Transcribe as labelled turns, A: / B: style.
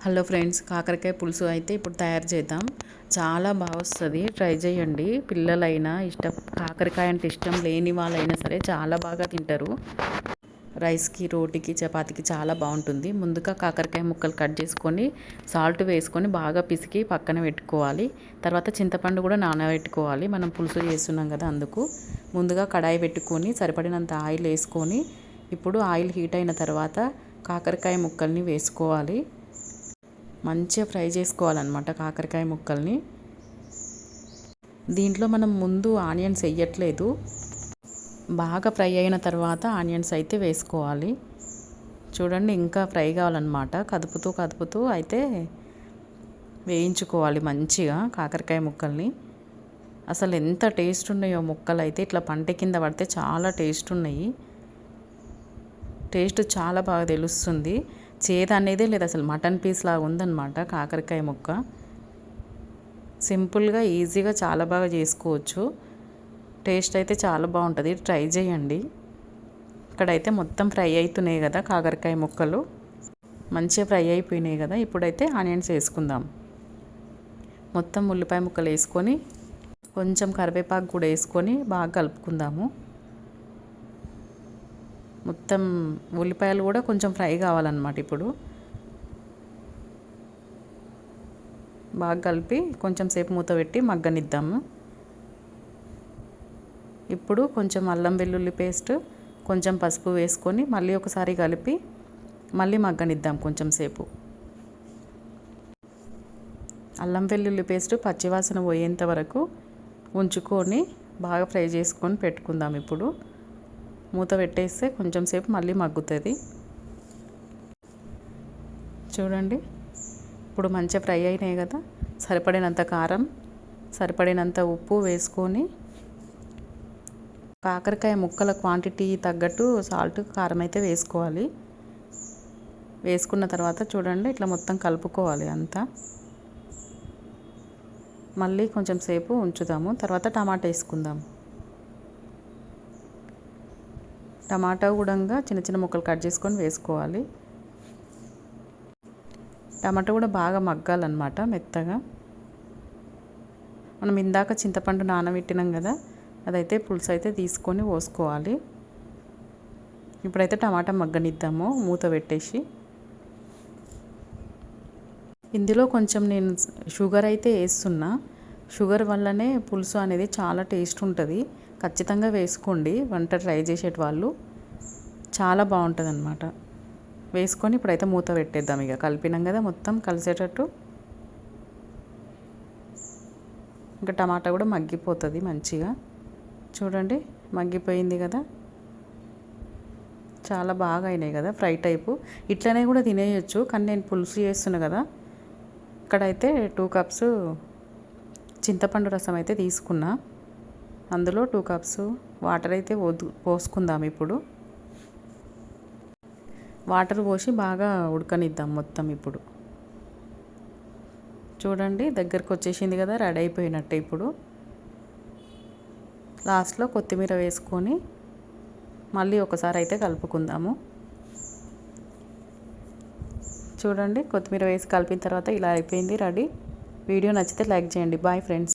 A: Hello friends, కాకరకాయ పులుసు అయితే ఇప్పుడు తయారు చేద్దాం. చాలా బాగా వస్తుంది, ట్రై చేయండి. పిల్లలైనా కాకరకాయ అంటే ఇష్టం లేని వాళ్ళైనా సరే చాలా బాగా తింటారు. రైస్కి, రోటీకి, చపాతీకి చాలా బాగుంటుంది. ముందుగా కాకరకాయ ముక్కలు కట్ చేసుకొని సాల్ట్ వేసుకొని బాగా పిసికి పక్కన పెట్టుకోవాలి. తర్వాత చింతపండు కూడా నానబెట్టుకోవాలి. మనం పులుసు చేస్తున్నాం కదా, అందుకు ముందుగా కడాయి పెట్టుకొని సరిపడినంత ఆయిల్ వేసుకొని ఇప్పుడు ఆయిల్ హీట్ అయిన తర్వాత కాకరకాయ ముక్కల్ని వేసుకోవాలి. మంచిగా ఫ్రై చేసుకోవాలన్నమాట కాకరకాయ ముక్కల్ని. దీంట్లో మనం ముందు ఆనియన్స్ వేయట్లేదు, బాగా ఫ్రై అయిన తర్వాత ఆనియన్స్ అయితే వేసుకోవాలి. చూడండి, ఇంకా ఫ్రై కావాలన్నమాట. కదుపుతూ కదుపుతూ అయితే వేయించుకోవాలి మంచిగా కాకరకాయ ముక్కల్ని. అసలు ఎంత టేస్ట్ ఉన్నాయో ముక్కలు అయితే, ఇట్లా పంట కింద పడితే చాలా టేస్ట్ ఉన్నాయి. టేస్ట్ చాలా బాగా తెలుస్తుంది. చేదు అనేదే లేదు, అసలు మటన్ పీస్ లాగా ఉందన్నమాట కాకరకాయ ముక్క. సింపుల్గా ఈజీగా చాలా బాగా చేసుకోవచ్చు. టేస్ట్ అయితే చాలా బాగుంటుంది, ట్రై చేయండి. ఇక్కడైతే మొత్తం ఫ్రై అవుతున్నాయి కదా కాకరకాయ ముక్కలు, మంచిగా ఫ్రై అయిపోయినాయి కదా. ఇప్పుడైతే ఆనియన్స్ వేసుకుందాం. మొత్తం ఉల్లిపాయ ముక్కలు వేసుకొని కొంచెం కరివేపాకు కూడా వేసుకొని బాగా కలుపుకుందాము. మొత్తం ఉల్లిపాయలు కూడా కొంచెం ఫ్రై కావాలన్నమాట. ఇప్పుడు బాగా కలిపి కొంచెం సేపు మూత పెట్టి మగ్గనిద్దాము. ఇప్పుడు కొంచెం అల్లం వెల్లుల్లి పేస్ట్, కొంచెం పసుపు వేసుకొని మళ్ళీ ఒకసారి కలిపి మళ్ళీ మగ్గనిద్దాం కొంచెం సేపు. అల్లం వెల్లుల్లి పేస్ట్ పచ్చివాసన పోయేంత వరకు ఉంచుకొని బాగా ఫ్రై చేసుకొని పెట్టుకుందాం. ఇప్పుడు మూత పెట్టేస్తే కొంచెం సేపు మళ్ళీ మగ్గుతుంది. చూడండి, ఇప్పుడు మంచిగా ఫ్రై అయినాయి కదా. సరిపడినంత కారం, సరిపడినంత ఉప్పు వేసుకొని కాకరకాయ ముక్కల క్వాంటిటీ తగ్గట్టు సాల్ట్, కారం అయితే వేసుకోవాలి. వేసుకున్న తర్వాత చూడండి, ఇట్లా మొత్తం కలుపుకోవాలి అంతా. మళ్ళీ కొంచెం సేపు ఉంచుదాము. తర్వాత టమాటా వేసుకుందాం. టమాటా కూడా చిన్న చిన్న ముక్కలు కట్ చేసుకొని వేసుకోవాలి. టమాటా కూడా బాగా మగ్గాలన్నమాట మెత్తగా. మనం ఇందాక చింతపండు నానబెట్టినాం కదా, అదైతే పులుసు అయితే తీసుకొని పోసుకోవాలి. ఇప్పుడైతే టమాటా మగ్గనిద్దాము మూత పెట్టేసి. ఇందులో కొంచెం నేను షుగర్ అయితే వేస్తున్నా. షుగర్ వల్లనే పులుసు అనేది చాలా టేస్ట్ ఉంటుంది. ఖచ్చితంగా వేసుకోండి, వంట ట్రై చేసేటి వాళ్ళు. చాలా బాగుంటుంది అన్నమాట. వేసుకొని ఇప్పుడైతే మూత పెట్టేద్దాం. ఇక కలిపినాం కదా మొత్తం కలిసేటట్టు. ఇంకా టమాటా కూడా మగ్గిపోతుంది మంచిగా. చూడండి, మగ్గిపోయింది కదా. చాలా బాగా అయినాయి కదా, ఫ్రై టైపు. ఇట్లనే కూడా తినేయచ్చు, కానీ నేను పులుసు చేస్తున్నా కదా. ఇక్కడైతే 2 కప్స్ చింతపండు రసం అయితే తీసుకున్నా. అందులో 2 కప్స్ వాటర్ అయితే పోసుకుందాం. ఇప్పుడు వాటర్ పోసి బాగా ఉడకనిద్దాం మొత్తం. ఇప్పుడు చూడండి, దగ్గరకు వచ్చేసింది కదా, రెడీ అయిపోయినట్టే. ఇప్పుడు లాస్ట్లో కొత్తిమీర వేసుకొని మళ్ళీ ఒకసారి అయితే కలుపుకుందాము. చూడండి, కొత్తిమీర వేసి కలిపిన తర్వాత ఇలా అయిపోయింది రెడీ. వీడియో నచ్చితే లైక్ చేయండి. Bye friends.